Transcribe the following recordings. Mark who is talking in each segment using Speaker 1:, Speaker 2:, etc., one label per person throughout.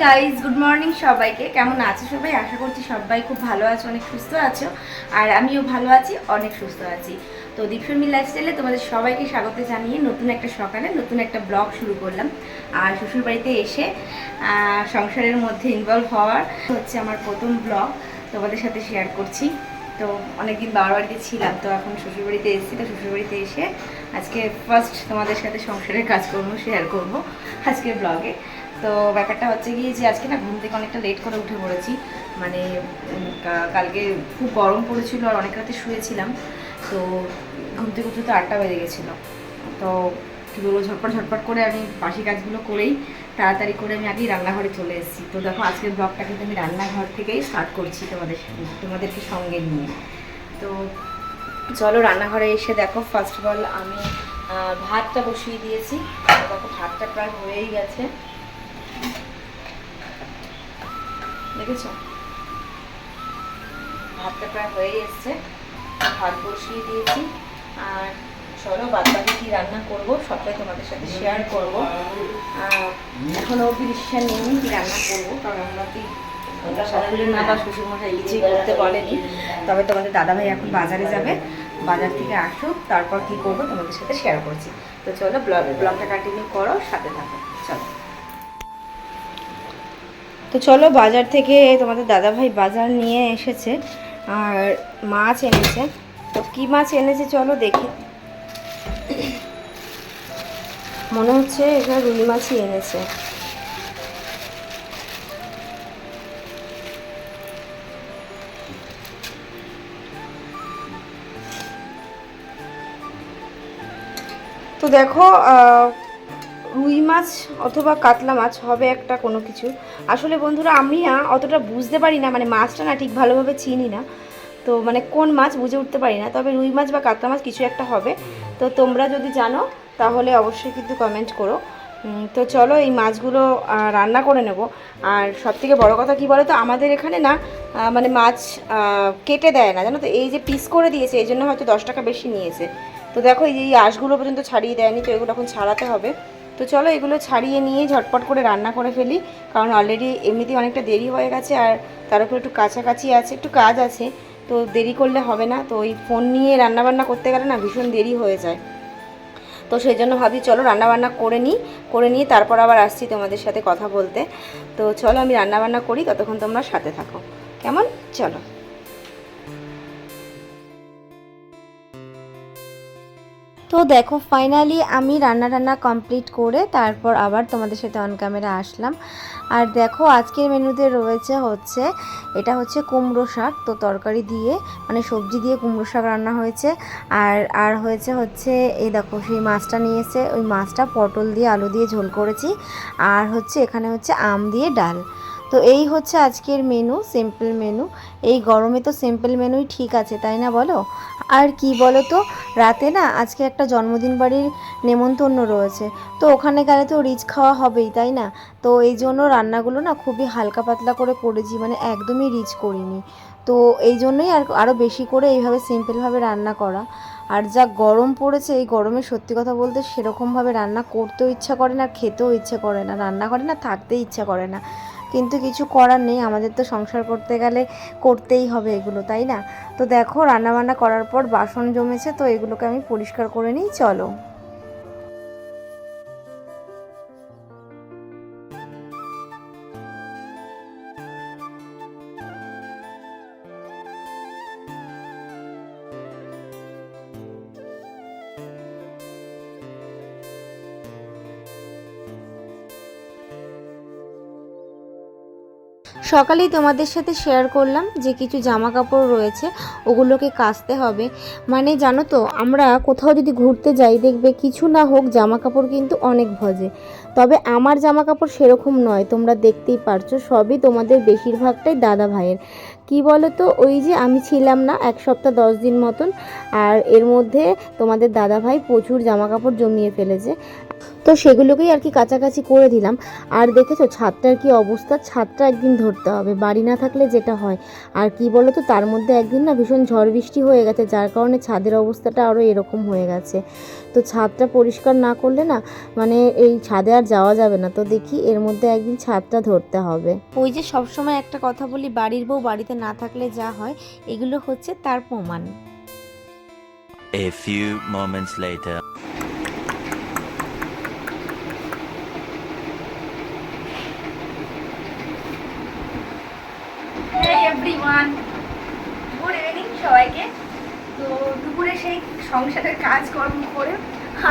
Speaker 1: Guys, good morning সবাইকে। কেমন আছো সবাই? আশা করছি সবাই খুব ভালো আছো, অনেক সুস্থ আছো। আর আমিও ভালো আছি, অনেক সুস্থ আছি। তো দীপশর্মী লাইফস্টাইলে তোমাদের সবাইকে স্বাগত জানিয়ে নতুন একটা সকালে নতুন একটা ব্লগ শুরু করলাম। আর শ্বশুরবাড়িতে এসে সংসারের মধ্যে ইনভলভ হওয়ার হচ্ছে আমার প্রথম ব্লগ তোমাদের সাথে শেয়ার করছি। তো অনেকদিন বাবার বাড়িতে ছিলাম, তো এখন শ্বশুরবাড়িতে এসেছি। তো শ্বশুরবাড়িতে এসে আজকে ফার্স্ট তোমাদের সাথে সংসারের কাজকর্ম শেয়ার করব আজকের ব্লগে। তো ব্যাপারটা হচ্ছে গিয়ে যে আজকে না ঘুম থেকে অনেকটা লেট করে উঠে পড়েছি। মানে কালকে খুব গরম পড়েছিল আর অনেক রাতে শুয়েছিলাম। তো ঘুম থেকে উঠতে তো 8টা বেজে গেছিলো। তো কী বলবো, ঝটপট করে আমি বাসি কাজগুলো করেই তাড়াতাড়ি করে আমি আগেই রান্নাঘরে চলে এসেছি। তো দেখো আজকের ব্লগটা কিন্তু আমি রান্নাঘর থেকেই স্টার্ট করছি তোমাদেরকে সঙ্গে নিয়ে। তো চলো রান্নাঘরে এসে দেখো, ফার্স্ট অফ অল আমি ভাতটা বসিয়ে দিয়েছি। দেখো ভাতটা প্রায় হয়েই গেছে, দেখেছো? ভাতটা প্রায় হয়ে এসছে, ভাত বসিয়ে দিয়েছি। আর চলো বাদ বাকি কী রান্না করবো সবটাই তোমাদের সাথে শেয়ার করবো। এখনও অবধি ডিসিশন নিইনি কী রান্না করবো, কারণ আমরা কি শাশুড়ি মা বা শ্বশুরমশাই কিছুই করতে বলেনি। তবে তোমাদের দাদাভাই এখন বাজারে যাবে, বাজার থেকে আসুক, তারপর কী করবো তোমাদের সাথে শেয়ার করছি। তো চলো ব্লগটা কন্টিনিউ করো, সাথে থাকো। চলো, তো চলো বাজার থেকে তোমাদের দাদাভাই বাজার নিয়ে এসেছে আর মাছ এনেছে। তো কী মাছ এনেছে চলো দেখি। মনে হচ্ছে এটা রুই মাছই এনেছে। তো দেখো রুই মাছ অথবা কাতলা মাছ হবে একটা কোনো কিছু। আসলে বন্ধুরা আমি অতটা বুঝতে পারি না, মানে মাছটা না ঠিক ভালোভাবে চিনি না, তো মানে কোন মাছ বুঝে উঠতে পারি না। তবে রুই মাছ বা কাতলা মাছ কিছু একটা হবে। তো তোমরা যদি জানো তাহলে অবশ্যই কিন্তু কমেন্ট করো। তো চলো এই মাছগুলো রান্না করে নেব। আর সবথেকে বড় কথা কী বলো তো, আমাদের এখানে না মানে মাছ কেটে দেয় না, জানো তো। এই যে পিস করে দিয়েছে, এই জন্য হয়তো 10 টাকা বেশি নিয়েছে। তো দেখো এই আঁশগুলো পর্যন্ত ছাড়িয়ে দেয়নি, তো এগুলো এখন ছাড়াতে হবে। তো চলো এগুলো ছাড়িয়ে নিয়ে ঝটপট করে রান্না করে ফেলি, কারণ অলরেডি এমনিতেই অনেকটা দেরি হয়ে গেছে। আর তার উপর একটু কাছাকাছি আছে, একটু কাজ আছে, তো দেরি করলে হবে না। তো ওই ফোন নিয়ে রান্নাবান্না করতে গেলে না ভীষণ দেরি হয়ে যায়। তো সেই জন্য ভাবি চলো রান্নাবান্না করে নিয়ে তারপর আবার আসছি তোমাদের সাথে কথা বলতে। তো চলো আমি রান্নাবান্না করি, ততক্ষণ তোমরা সাথে থাকো, কেমন? চলো। তো দেখো ফাইনালি আমি রান্না কমপ্লিট করে তারপর আবার তোমাদের সাথে অন ক্যামেরা আসলাম। আর দেখো আজকের মেনুতে রয়েছে হচ্ছে এটা হচ্ছে কুমড়ো শাক। তো তরকারি দিয়ে মানে সবজি দিয়ে কুমড়ো শাক রান্না হয়েছে। আর হচ্ছে এই দেখো সেই মাছটা নিয়েছে, ওই মাছটা পটল দিয়ে আলু দিয়ে ঝোল করেছি। আর হচ্ছে এখানে হচ্ছে আম দিয়ে ডাল। তো এই হচ্ছে আজকের মেনু, সিম্পল মেনু। এই গরমে তো সিম্পল মেনুই ঠিক আছে, তাই না বলো? আর কি বলো তো, রাতে না আজকে একটা জন্মদিন বাড়ির নেমন্তন্ন রয়েছে, তো ওখানে গেলে তো রিচ খাওয়া হবেই, তাই না? তো এই জন্য রান্নাগুলো না খুবই হালকা পাতলা করে করেছি, মানে একদমই রিচ করিনি। তো এই জন্যই আরও বেশি করে এইভাবে সিম্পলভাবে রান্না করা। আর যা গরম পড়েছে, এই গরমে সত্যি কথা বলতে সেরকমভাবে রান্না করতেও ইচ্ছা করে না, খেতেও ইচ্ছে করে না, রান্না করে না থাকতেই ইচ্ছা করে না। কিন্তু কিছু করার নেই, আমাদের তো সংসার করতে গেলে করতেই হবে এগুলো, তাই না? তো দেখো রান্নাবান্না করার পর বাসন জমেছে, তো এগুলোকে আমি পরিষ্কার করে নিই, চলো। সকালেই তোমাদের সাথে শেয়ার করলাম যে কিছু জামা কাপড় রয়েছে, ওগুলোকে কাচতে হবে। মানে জানো তো, আমরা কোথাও যদি ঘুরতে যাই দেখবে কিছু না হোক জামা কাপড় কিন্তু অনেক ভজে। তবে আমার জামা কাপড় সেরকম নয়, তোমরা দেখতেই পারছো, সবই তোমাদের বেশিরভাগটাই দাদা ভাইয়ের। কি বলো তো, ওই যে আমি ছিলাম না 1 সপ্তাহ 10 দিন মতন, আর এর মধ্যে তোমাদের দাদা ভাই প্রচুর জামা কাপড় জমিয়ে ফেলেছে। তো সেগুলোকেই আর কি কাছাকাছি করে দিলাম। আর দেখেছো ছাদটার কি অবস্থা, ছাদটা একদিন ধরতে হবে, বাড়ি না থাকলে যেটা হয়। আর কি বলো তো, তার মধ্যে একদিন না ভীষণ ঝড় বৃষ্টি হয়ে গেছে, যার কারণে ছাদের অবস্থাটা আরও এরকম হয়ে গেছে। তো ছাদটা পরিষ্কার না করলে না মানে এই ছাদে আর যাওয়া যাবে না। তো দেখি এর মধ্যে একদিন ছাদটা ধরতে হবে। ওই যে সবসময় একটা কথা বলি, বাড়ির বউ বাড়িতে না থাকলে যা হয়, এগুলো হচ্ছে তার প্রমাণ।
Speaker 2: A few moments later.
Speaker 3: Hey everyone, good evening সবাইকে। তো দুপুরে সেই সংসারের কাজকর্ম করে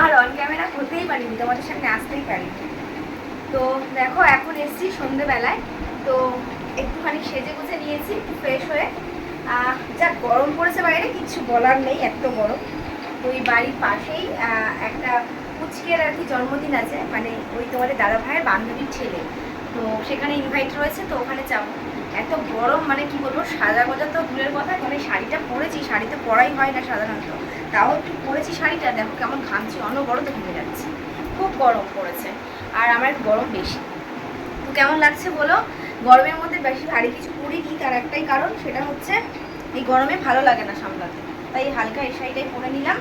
Speaker 3: আর অন ক্যামেরা হতেই পারিনি, তোমাদের সামনে আসতেই পারিনি। তো দেখো এখন এসছি সন্ধ্যেবেলায়, তো একটুখানি সেজে গুজে নিয়েছি, একটু ফ্রেশ হয়ে। যা গরম পড়েছে বাইরে, কিছু বলার নেই, এত গরম। তো ওই বাড়ির পাশেই একটা পুচকের আর কি জন্মদিন আছে, মানে ওই তোমাদের দাদা ভাইয়ের বান্ধবীর ছেলে, তো সেখানে ইনভাইট রয়েছে, তো ওখানে যাবো। এত গরম মানে কি বলবো, সাজা গোজা তো দূরের কথা, মানে শাড়িটা পরেছি, শাড়িতে পরাই হয় না সাধারণত, তাও একটু পরেছি শাড়িটা, দেখো কেমন ঘামছি, অনবরত ঘুমে যাচ্ছে, খুব গরম পড়েছে। আর আমার গরম বেশি, তো কেমন লাগছে বলো। গরমের মধ্যে বেশি ভারী কিছু পরিনি, তার একটাই কারণ, সেটা হচ্ছে এই গরমে ভালো লাগে না সামলাতে, তাই হালকা এই শাড়িটাই পরে নিলাম,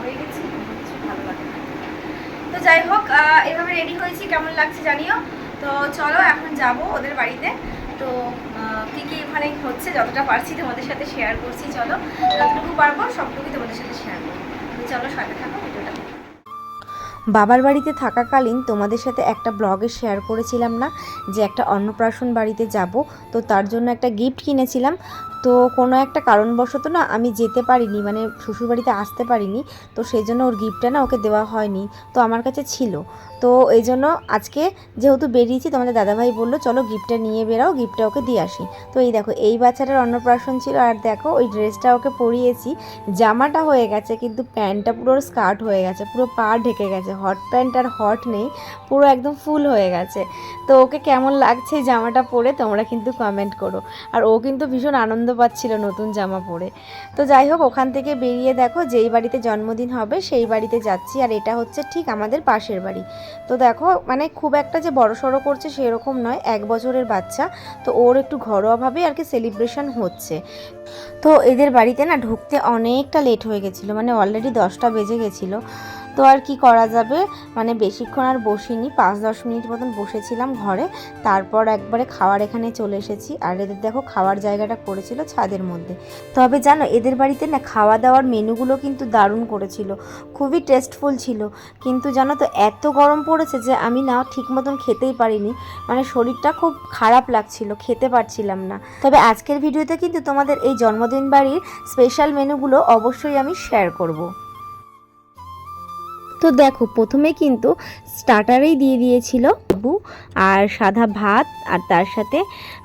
Speaker 3: হয়ে গেছি, কিছু ভালো লাগে না। তো যাই হোক, এভাবে রেডি হয়েছি, কেমন লাগছে জানিও। তো চলো এখন যাব ওদের বাড়িতে। তো কী কী ওখানে হচ্ছে যতটা পারছি তোমাদের সাথে শেয়ার করছি, চলো যতটুকু পারবো সবটুকুই তোমাদের সাথে শেয়ার করবো। চলো সাথে থাকো ভিডিওটা।
Speaker 1: বাবার বাড়িতে থাকাকালীন তোমাদের সাথে একটা ব্লগে শেয়ার করেছিলাম না যে একটা অন্নপ্রাশন বাড়িতে যাব, তো তার জন্য একটা গিফট কিনেছিলাম। তো কোনো একটা কারণবশত না আমি যেতে পারিনি, মানে শ্বশুরবাড়িতে আসতে পারিনি, তো সেই জন্য ওর গিফটটা না ওকে দেওয়া হয়নি, তো আমার কাছে ছিল। তো এই জন্য আজকে যেহেতু বেরিয়েছি, তোমাদের দাদাভাই বললো চলো গিফটটা নিয়ে বেরাও, গিফটটা ওকে দিয়ে আসি। তো এই দেখো এই বাচ্চাটার অন্নপ্রাশন ছিল, আর দেখো ওই ড্রেসটা ওকে পরিয়েছি, জামাটা হয়ে গেছে কিন্তু প্যান্টটা পুরো স্কার্ট হয়ে গেছে, পুরো পা ঢেকে গেছে, হট প্যান্ট আর হট নেই, পুরো একদম ফুল হয়ে গেছে। তো ওকে কেমন লাগছে জামাটা পরে তোমরা কিন্তু কমেন্ট করো। আর ও কিন্তু ভীষণ আনন্দ পাচ্ছিল নতুন জামা পরে। তো যাই হোক ওখান থেকে বেরিয়ে দেখো যেই বাড়িতে জন্মদিন হবে সেই বাড়িতে যাচ্ছি, আর এটা হচ্ছে ঠিক আমাদের পাশের বাড়ি। তো দেখো মানে খুব একটা যে বড়সড় করছে সেরকম নয়, 1 বছরের বাচ্চা, তো ওর একটু ঘরোয়াভাবেই আর কি সেলিব্রেশন হচ্ছে। তো এদের বাড়িতে না ঢুকতে অনেকটা লেট হয়ে গেছিলো, মানে অলরেডি 10টা বেজে গেছিলো। তো আর কি করা যাবে, মানে বেশিক্ষণ আর বসিনি, 5-10 মিনিট মতন বসেছিলাম ঘরে, তারপর একবারে খাওয়ার এখানে চলে এসেছি। আর এদের দেখো খাওয়ার জায়গাটা করেছিল ছাদের মধ্যে। তবে জানো এদের বাড়িতে না খাওয়া দাওয়ার মেনুগুলো কিন্তু দারুণ করেছিল, খুবই টেস্টফুল ছিল। কিন্তু জানো তো এত গরম পড়েছে যে আমি না ঠিক মতন খেতেই পারিনি, মানে শরীরটা খুব খারাপ লাগছিল, খেতে পারছিলাম না। তবে আজকের ভিডিওতে কিন্তু তোমাদের এই জন্মদিন বাড়ির স্পেশাল মেনুগুলো অবশ্যই আমি শেয়ার করব। তো দেখো প্রথমে কিন্তু স্টার্টারেই দিয়ে দিয়েছিল লেবু আর সাদা ভাত, আর তার সাথে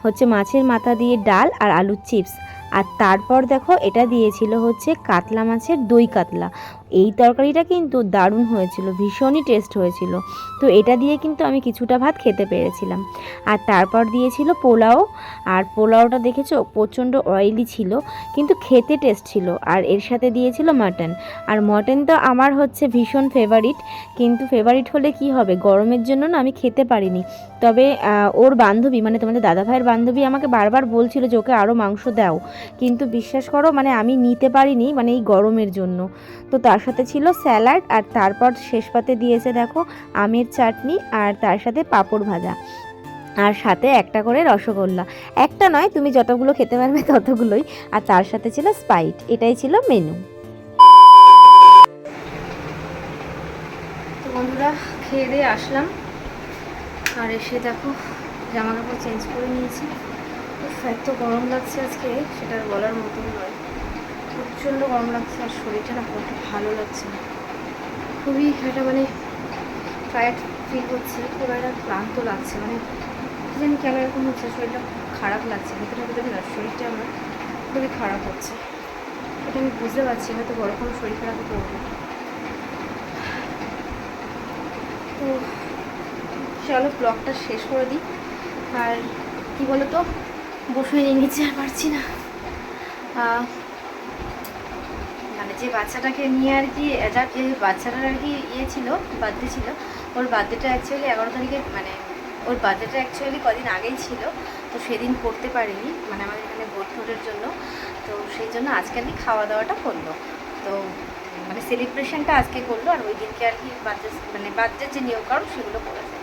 Speaker 1: হচ্ছে মাছের মাথা দিয়ে ডাল আর আলুর চিপস। আর তারপর দেখো এটা দিয়েছিল হচ্ছে কাতলা মাছের দই কাতলা। এই তরকারিটা কিন্তু দারুণ হয়েছিল, ভীষণই টেস্ট হয়েছিল। তো এটা দিয়ে কিন্তু আমি কিছুটা ভাত খেতে পেরেছিলাম। আর তারপর দিয়েছিল পোলাও, আর পোলাওটা দেখেছো প্রচণ্ড অয়েলি ছিল কিন্তু খেতে টেস্ট ছিল। আর এর সাথে দিয়েছিল মাটন, আর মটন তো আমার হচ্ছে ভীষণ ফেভারিট, কিন্তু ফেভারিট হলে কি হবে, গরমের জন্য না আমি খেতে পারিনি। তবে ওর বান্ধবী মানে তোমাদের দাদাভাইয়ের বান্ধবী আমাকে বারবার বলছিল যে ওকে আরও মাংস দাও, কিন্তু বিশ্বাস করো মানে আমি নিতে পারিনি, মানে এই গরমের জন্য। তো তার সাথে ছিল স্যালাড, আর তারপর শেষ পাতে দিয়েছে দেখো আমের চাটনি, আর তার সাথে পাঁপড় ভাজা, আর সাথে একটা করে রসগোল্লা। একটা নয়, তুমি যতগুলো খেতে পারবে ততগুলোই। আর তার সাথে ছিল স্প্রাইট। এটাই ছিল মেনু।
Speaker 3: তো বন্ধুরা খেয়ে দিয়ে আসলাম, আর এসে দেখো জামা কাপড় চেঞ্জ করে নিয়েছি। এত গরম লাগছে আজকে, সেটা বলার মতন নয়, প্রচণ্ড গরম লাগছে, আর শরীরটা না খুব ভালো লাগছে না, খুবই একটা মানে টায়ার্ড ফিল হচ্ছে, খুব একটা ক্লান্ত লাগছে, মানে কী জানি কেন এরকম হচ্ছে, শরীরটা খারাপ লাগছে, ভেতরে ভেতরে না শরীরটা আমার খুবই খারাপ হচ্ছে। এটা আমি বুঝতে পারছি, হয়তো বড় কোনো শরীর খারাপ করবো। তো চলো ব্লগটা শেষ করে দিই। আর কি বলো তো, বসে নিচে আর পারছি না, মানে যে বাচ্চাটাকে নিয়ে আর কি, যার যে বাচ্চাটার আর কি ইয়ে ছিল, বার্থডে ছিল, ওর বার্থডেটা অ্যাকচুয়ালি 11 তারিখে, মানে ওর বার্থডেটা অ্যাকচুয়ালি কদিন আগেই ছিল, তো সেদিন করতে পারিনি, মানে আমাদের এখানে ভোটের জন্য। তো সেই জন্য আজকে আর কি খাওয়া দাওয়াটা করলো, তো মানে সেলিব্রেশনটা আজকে করলো, আর ওই দিনকে আর কি বার্থডের যে নিয়মকানুন সেগুলো করেছে।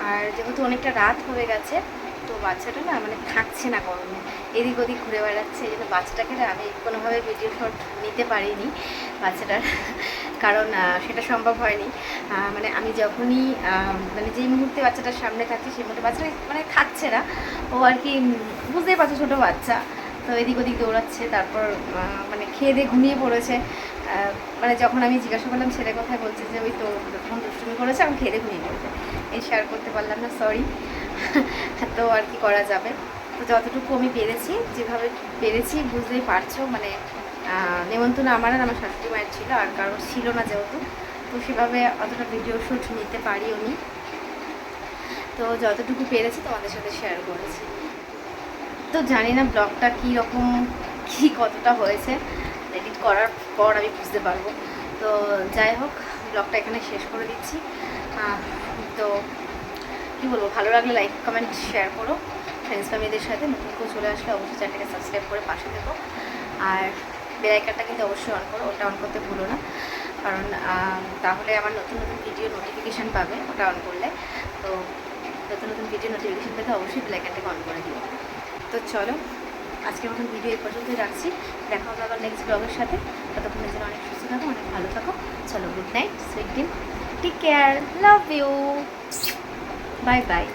Speaker 3: আর যেহেতু অনেকটা রাত হয়ে গেছে, তো বাচ্চাটা না মানে থাকছে না গরমে, এদিক ওদিক ঘুরে বেড়াচ্ছে, এই জন্য বাচ্চাটাকে না আমি কোনোভাবে ভিডিও শট নিতে পারিনি বাচ্চাটার, কারণ সেটা সম্ভব হয়নি। মানে আমি যখনই মানে যেই মুহূর্তে বাচ্চাটার সামনে থাকছে সেই মুহূর্তে বাচ্চাটা মানে থাকছে না, ও আর কি বুঝতেই পারছো ছোটো বাচ্চা, তো এদিক ওদিক দৌড়াচ্ছে, তারপর মানে খেয়ে দিয়ে ঘুমিয়ে পড়েছে। মানে যখন আমি জিজ্ঞাসা করলাম ছেলে কথায়, বলছে যে ওই তো তখন দুষ্টুমি করেছে, আমি খেয়ে দিয়ে ঘুমিয়ে পড়েছে। এই শেয়ার করতে পারলাম না, সরি। তো আর কি করা যাবে, তো যতটুকু আমি পেরেছি, যেভাবে পেরেছি বুঝতেই পারছো, মানে নেমন্তন্ন আমার আর আমার শাশুড়ি মায়ের ছিল, আর কারোর ছিল না যেহেতু, তো সেভাবে অতটা ভিডিও শ্যুট নিতে পারিও নি, তো যতটুকু পেরেছি তোমাদের সাথে শেয়ার করেছি। তো জানি না ব্লগটা কীরকম কী কতটা হয়েছে, এডিট করার পর আমি বুঝতে পারবো। তো যাই হোক, ব্লগটা এখানে শেষ করে দিচ্ছি। তো কী বলবো, ভালো লাগলে লাইক কমেন্ট শেয়ার করো ফ্রেন্ডস ফ্যামিলিদের সাথে। নতুন কেউ চলে আসলে অবশ্যই চ্যানেলটাকে সাবস্ক্রাইব করে পাশে থেকো, আর বেল আইকনটা কিন্তু অবশ্যই অন করো, ওটা অন করতে ভুলো না, কারণ তাহলে আমার নতুন নতুন ভিডিও নোটিফিকেশান পাবে ওটা অন করলে। তো নতুন নতুন ভিডিও নোটিফিকেশান পেতে অবশ্যই বেল আইকনটাকে অন করে দিও। তো চলো, আজকের মতন ভিডিও এই পর্যন্তই রাখছি, দেখা হবে আবার নেক্সট ব্লগের সাথে। ততক্ষণের জন্য অনেক সুস্থ থাকো, অনেক ভালো থাকো। চলো, good night, sweet dream, take care, love you, bye by.